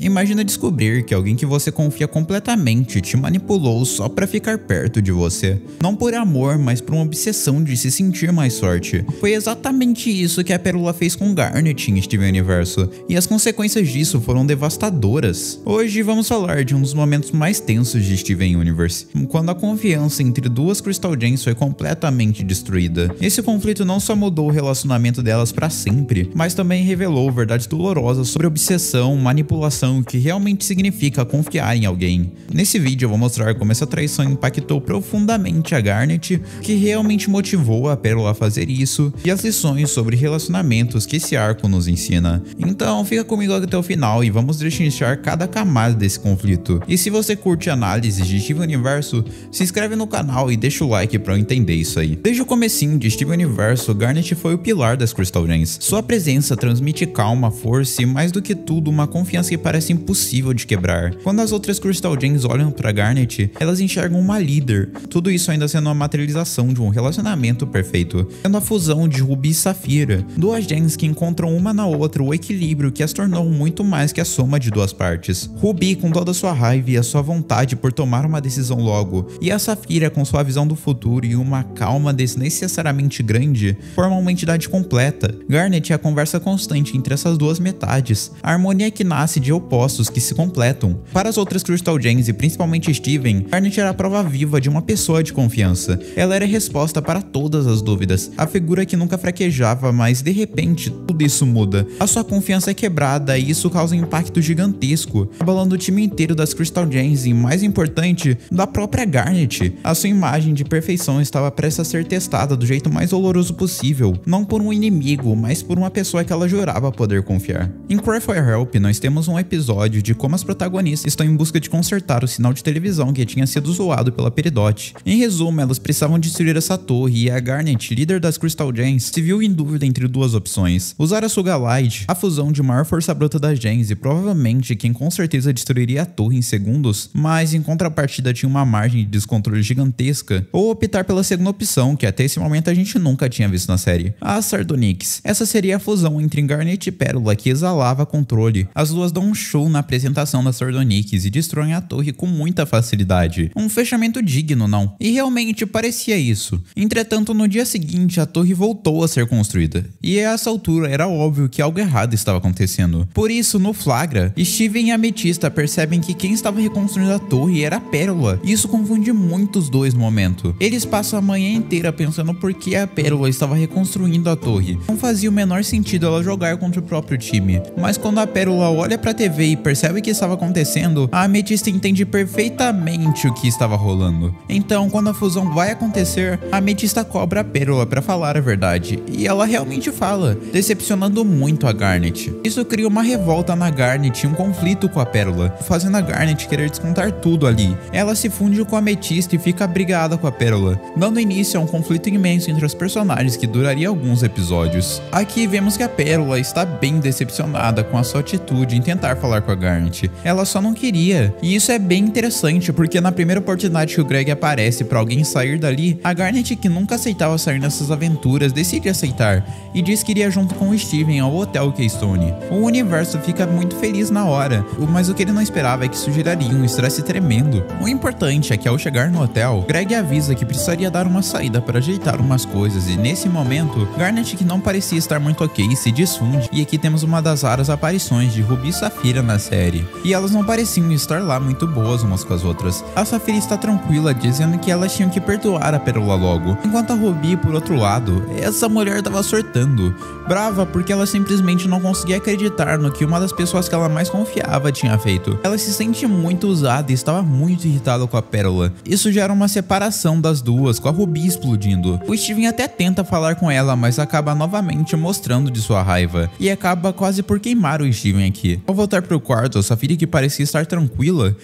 Imagina descobrir que alguém que você confia completamente te manipulou só pra ficar perto de você. Não por amor, mas por uma obsessão de se sentir mais forte. Foi exatamente isso que a Pérola fez com Garnet em Steven Universo, e as consequências disso foram devastadoras. Hoje vamos falar de um dos momentos mais tensos de Steven Universe, quando a confiança entre duas Crystal Gems foi completamente destruída. Esse conflito não só mudou o relacionamento delas pra sempre, mas também revelou verdades dolorosas sobre obsessão, manipulação, o que realmente significa confiar em alguém. Nesse vídeo eu vou mostrar como essa traição impactou profundamente a Garnet, que realmente motivou a Pérola a fazer isso, e as lições sobre relacionamentos que esse arco nos ensina. Então fica comigo até o final e vamos destrinchar cada camada desse conflito. E se você curte análises de Steven Universo, se inscreve no canal e deixa o like pra eu entender isso aí. Desde o comecinho de Steven Universo, Garnet foi o pilar das Crystal Gems. Sua presença transmite calma, força e mais do que tudo uma confiança que parece impossível de quebrar. Quando as outras Crystal Gems olham pra Garnet, elas enxergam uma líder. Tudo isso ainda sendo uma materialização de um relacionamento perfeito, sendo a fusão de Ruby e Safira, duas Gems que encontram uma na outra o equilíbrio que as tornou muito mais que a soma de duas partes. Ruby com toda a sua raiva e a sua vontade por tomar uma decisão logo, e a Safira com sua visão do futuro e uma calma desnecessariamente grande, formam uma entidade completa. Garnet é a conversa constante entre essas duas metades, a harmonia que nasce de opostos que se completam. Para as outras Crystal Gems e principalmente Steven, Garnet era a prova viva de uma pessoa de confiança. Ela era a resposta para todas as dúvidas, a figura que nunca fraquejava, mas de repente tudo isso muda. A sua confiança é quebrada e isso causa um impacto gigantesco, abalando o time inteiro das Crystal Gems e, mais importante, da própria Garnet. A sua imagem de perfeição estava prestes a ser testada do jeito mais doloroso possível, não por um inimigo, mas por uma pessoa que ela jurava poder confiar. Em Cry for Help, nós temos um episódio de como as protagonistas estão em busca de consertar o sinal de televisão que tinha sido zoado pela Peridot. Em resumo, elas precisavam destruir essa torre e a Garnet, líder das Crystal Gems, se viu em dúvida entre duas opções: usar a Suga Light, a fusão de maior força bruta das Gems e provavelmente quem com certeza destruiria a torre em segundos, mas em contrapartida tinha uma margem de descontrole gigantesca, ou optar pela segunda opção, que até esse momento a gente nunca tinha visto na série: a Sardonyx. Essa seria a fusão entre Garnet e Pérola que exalava controle. As duas dão um show na apresentação da Sardonyx e destroem a torre com muita facilidade. Um fechamento digno, não? E realmente parecia isso. Entretanto, no dia seguinte a torre voltou a ser construída, e a essa altura era óbvio que algo errado estava acontecendo. Por isso, no flagra, Steven e Amethysta percebem que quem estava reconstruindo a torre era a Pérola. Isso confunde muito os dois no momento. Eles passam a manhã inteira pensando por que a Pérola estava reconstruindo a torre. Não fazia o menor sentido ela jogar contra o próprio time. Mas quando a Pérola olha pra TV e percebe o que estava acontecendo, a Amethysta entende perfeitamente o que estava rolando. Então, quando a fusão vai acontecer, a Amethysta cobra a Pérola pra falar a verdade. E ela realmente fala, decepcionando muito a Garnet. Isso cria uma revolta na Garnet e um conflito com a Pérola, fazendo a Garnet querer descontar tudo ali. Ela se funde com a Amethysta e fica brigada com a Pérola, dando início a um conflito imenso entre os personagens que duraria alguns episódios. Aqui vemos que a Pérola está bem decepcionada com a sua atitude em tentar falar com a Garnet. Ela só não queria, e isso é bem interessante porque na primeira oportunidade que o Greg aparece pra alguém sair dali, a Garnet, que nunca aceitava sair nessas aventuras, decide aceitar e diz que iria junto com o Steven ao Hotel Keystone. O universo fica muito feliz na hora, mas o que ele não esperava é que isso geraria um estresse tremendo. O importante é que ao chegar no hotel, Greg avisa que precisaria dar uma saída para ajeitar umas coisas e nesse momento, Garnet, que não parecia estar muito ok, se desfunde e aqui temos uma das raras aparições de Ruby e Safira na série. E elas não pareciam estar lá muito boas umas com as outras. A Safira está tranquila, dizendo que elas tinham que perdoar a Pérola logo, enquanto a Ruby, por outro lado, essa mulher estava surtando, brava porque ela simplesmente não conseguia acreditar no que uma das pessoas que ela mais confiava tinha feito. Ela se sente muito usada e estava muito irritada com a Pérola. Isso gera uma separação das duas, com a Ruby explodindo. O Steven até tenta falar com ela, mas acaba novamente mostrando de sua raiva, e acaba quase por queimar o Steven aqui. Ao voltar pro quarto, a Safira, que parecia estar tranquila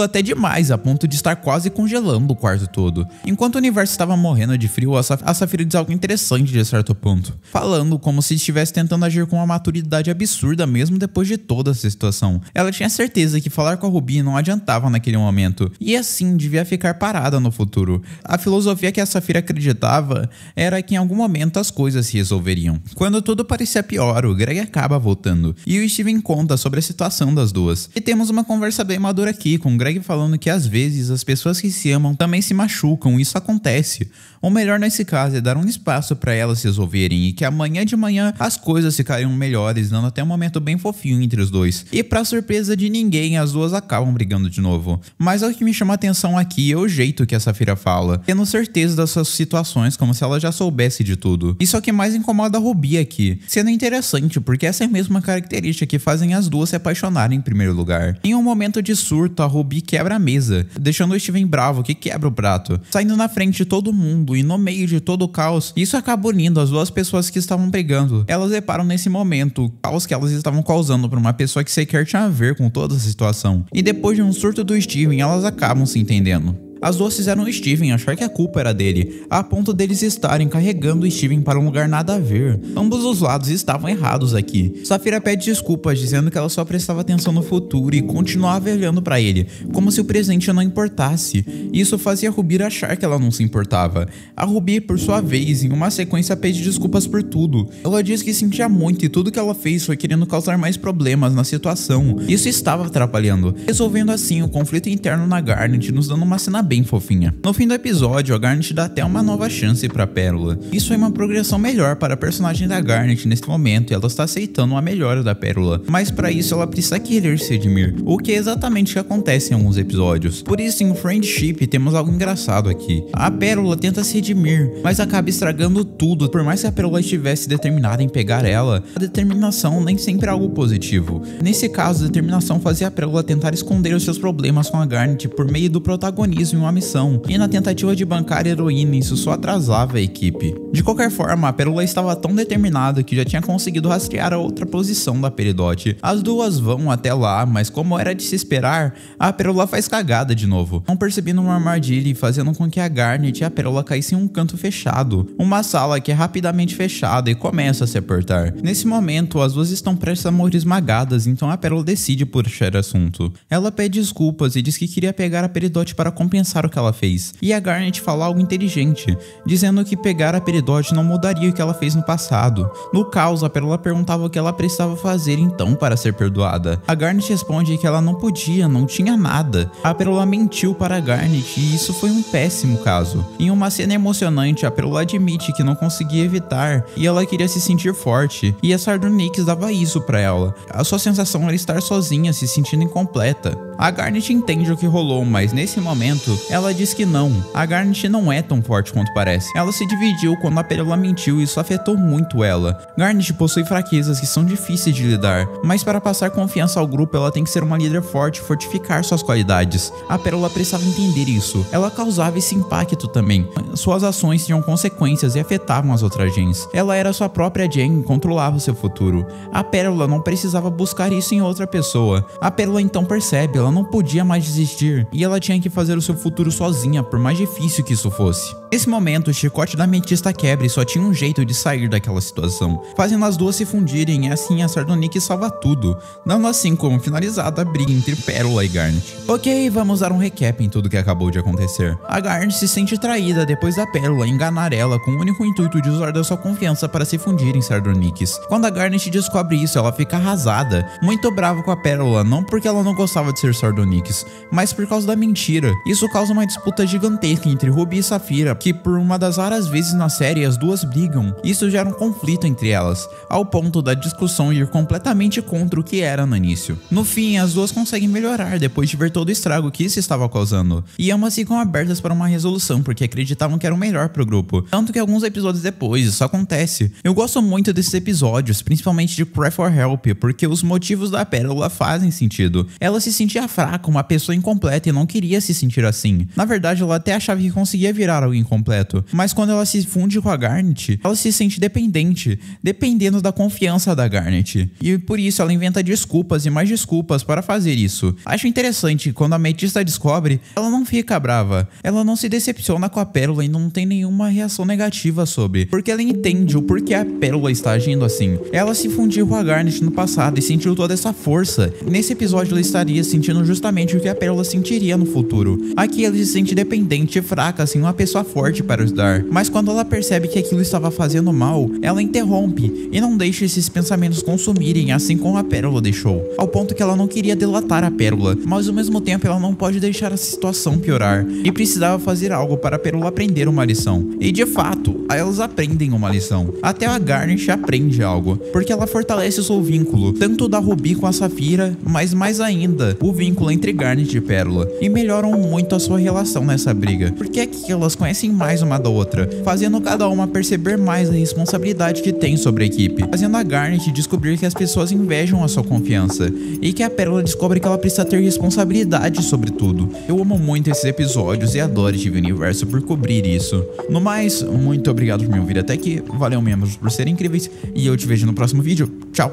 até demais, a ponto de estar quase congelando o quarto todo. Enquanto o universo estava morrendo de frio, a Safira diz algo interessante de certo ponto, falando como se estivesse tentando agir com uma maturidade absurda mesmo depois de toda essa situação. Ela tinha certeza que falar com a Ruby não adiantava naquele momento, e assim devia ficar parada no futuro. A filosofia que a Safira acreditava era que em algum momento as coisas se resolveriam. Quando tudo parecia pior, o Greg acaba voltando, e o Steven conta sobre a situação situação das duas. E temos uma conversa bem madura aqui, com o Greg falando que às vezes as pessoas que se amam também se machucam, isso acontece. O melhor nesse caso é dar um espaço para elas se resolverem e que amanhã de manhã as coisas ficariam melhores, dando até um momento bem fofinho entre os dois. E pra surpresa de ninguém, as duas acabam brigando de novo. Mas o que me chama a atenção aqui é o jeito que a Saphira fala, tendo certeza das suas situações como se ela já soubesse de tudo. Isso é o que mais incomoda a Ruby aqui, sendo interessante porque essa é a mesma característica que fazem as duas se apaixonarem em primeiro lugar. Em um momento de surto, a Ruby quebra a mesa, deixando o Steven bravo que quebra o prato, saindo na frente de todo mundo e no meio de todo o caos, isso acaba unindo as duas pessoas que estavam brigando. Elas reparam nesse momento o caos que elas estavam causando para uma pessoa que sequer tinha a ver com toda essa situação. E depois de um surto do Steven, elas acabam se entendendo. As duas fizeram o Steven achar que a culpa era dele, a ponto deles estarem carregando o Steven para um lugar nada a ver. Ambos os lados estavam errados aqui. Saphira pede desculpas, dizendo que ela só prestava atenção no futuro e continuava olhando para ele, como se o presente não importasse. Isso fazia a Ruby achar que ela não se importava. A Ruby, por sua vez, em uma sequência pede desculpas por tudo. Ela diz que sentia muito e tudo que ela fez foi querendo causar mais problemas na situação. Isso estava atrapalhando, resolvendo assim o conflito interno na Garnet, nos dando uma cena bem fofinha. No fim do episódio, a Garnet dá até uma nova chance pra Pérola. Isso é uma progressão melhor para a personagem da Garnet nesse momento e ela está aceitando a melhora da Pérola. Mas para isso ela precisa querer se redimir, o que é exatamente o que acontece em alguns episódios. Por isso em Friendship temos algo engraçado aqui. A Pérola tenta se redimir, mas acaba estragando tudo. Por mais que a Pérola estivesse determinada em pegar ela, a determinação nem sempre é algo positivo. Nesse caso, a determinação fazia a Pérola tentar esconder os seus problemas com a Garnet por meio do protagonismo em uma missão, e na tentativa de bancar a heroína, isso só atrasava a equipe. De qualquer forma, a Pérola estava tão determinada que já tinha conseguido rastrear a outra posição da Peridot. As duas vão até lá, mas como era de se esperar, a Pérola faz cagada de novo, não percebendo uma armadilha e fazendo com que a Garnet e a Pérola caíssem em um canto fechado, uma sala que é rapidamente fechada e começa a se apertar. Nesse momento, as duas estão prestes a morrer esmagadas, então a Pérola decide puxar assunto. Ela pede desculpas e diz que queria pegar a Peridot para compensar o que ela fez, e a Garnet fala algo inteligente, dizendo que pegar a Peridot não mudaria o que ela fez no passado. No caos, a Pérola perguntava o que ela precisava fazer então para ser perdoada. A Garnet responde que ela não podia, não tinha nada. A Pérola mentiu para a Garnet e isso foi um péssimo caso. Em uma cena emocionante, a Pérola admite que não conseguia evitar e ela queria se sentir forte, e a Sardonyx dava isso para ela. A sua sensação era estar sozinha, se sentindo incompleta. A Garnet entende o que rolou, mas nesse momento, ela diz que não. A Garnet não é tão forte quanto parece. Ela se dividiu quando a Pérola mentiu e isso afetou muito ela. Garnet possui fraquezas que são difíceis de lidar, mas para passar confiança ao grupo, ela tem que ser uma líder forte e fortificar suas qualidades. A Pérola precisava entender isso. Ela causava esse impacto também. Suas ações tinham consequências e afetavam as outras gens. Ela era sua própria gen e controlava seu futuro. A Pérola não precisava buscar isso em outra pessoa. A Pérola então percebe, ela não podia mais desistir e ela tinha que fazer o seu futuro sozinha, por mais difícil que isso fosse. Nesse momento, o chicote da ametista quebra e só tinha um jeito de sair daquela situação, fazendo as duas se fundirem e assim a Sardonyx salva tudo, dando assim como finalizada a briga entre Pérola e Garnet. Ok, vamos dar um recap em tudo que acabou de acontecer. A Garnet se sente traída depois da Pérola enganar ela com o único intuito de usar da sua confiança para se fundir em Sardonyx. Quando a Garnet descobre isso, ela fica arrasada, muito brava com a Pérola, não porque ela não gostava de ser Sardonyx, mas por causa da mentira. Isso causa uma disputa gigantesca entre Ruby e Saphira, que por uma das raras vezes na série as duas brigam. Isso gera um conflito entre elas, ao ponto da discussão ir completamente contra o que era no início. No fim, as duas conseguem melhorar depois de ver todo o estrago que isso estava causando, e ambas ficam abertas para uma resolução porque acreditavam que era o melhor pro grupo, tanto que alguns episódios depois isso acontece. Eu gosto muito desses episódios, principalmente de Cry for Help, porque os motivos da Pérola fazem sentido. Ela se sentia fraca, uma pessoa incompleta, e não queria se sentir assim. Na verdade, ela até achava que conseguia virar alguém completo, mas quando ela se funde com a Garnet, ela se sente dependente, dependendo da confiança da Garnet, e por isso ela inventa desculpas e mais desculpas para fazer isso. Acho interessante que quando a ametista descobre, ela não fica brava, ela não se decepciona com a Pérola e não tem nenhuma reação negativa sobre, porque ela entende o porquê a Pérola está agindo assim. Ela se fundiu com a Garnet no passado e sentiu toda essa força. Nesse episódio ela estaria sentindo justamente o que a Pérola sentiria no futuro. Aqui ela se sente dependente e fraca, assim, uma pessoa forte forte para ajudar, mas quando ela percebe que aquilo estava fazendo mal, ela interrompe e não deixa esses pensamentos consumirem, assim como a Pérola deixou, ao ponto que ela não queria delatar a Pérola, mas ao mesmo tempo ela não pode deixar a situação piorar e precisava fazer algo para a Pérola aprender uma lição. E de fato, elas aprendem uma lição. Até a Garnet aprende algo, porque ela fortalece o seu vínculo, tanto da Ruby com a Safira, mas mais ainda, o vínculo entre Garnet e Pérola, e melhoram muito a sua relação nessa briga, porque aqui elas conhecem mais uma da outra, fazendo cada uma perceber mais a responsabilidade que tem sobre a equipe, fazendo a Garnet descobrir que as pessoas invejam a sua confiança, e que a Pérola descobre que ela precisa ter responsabilidade sobre tudo. Eu amo muito esses episódios e adoro Steven Universo por cobrir isso. No mais, muito obrigado por me ouvir até aqui, valeu membros por serem incríveis, e eu te vejo no próximo vídeo. Tchau!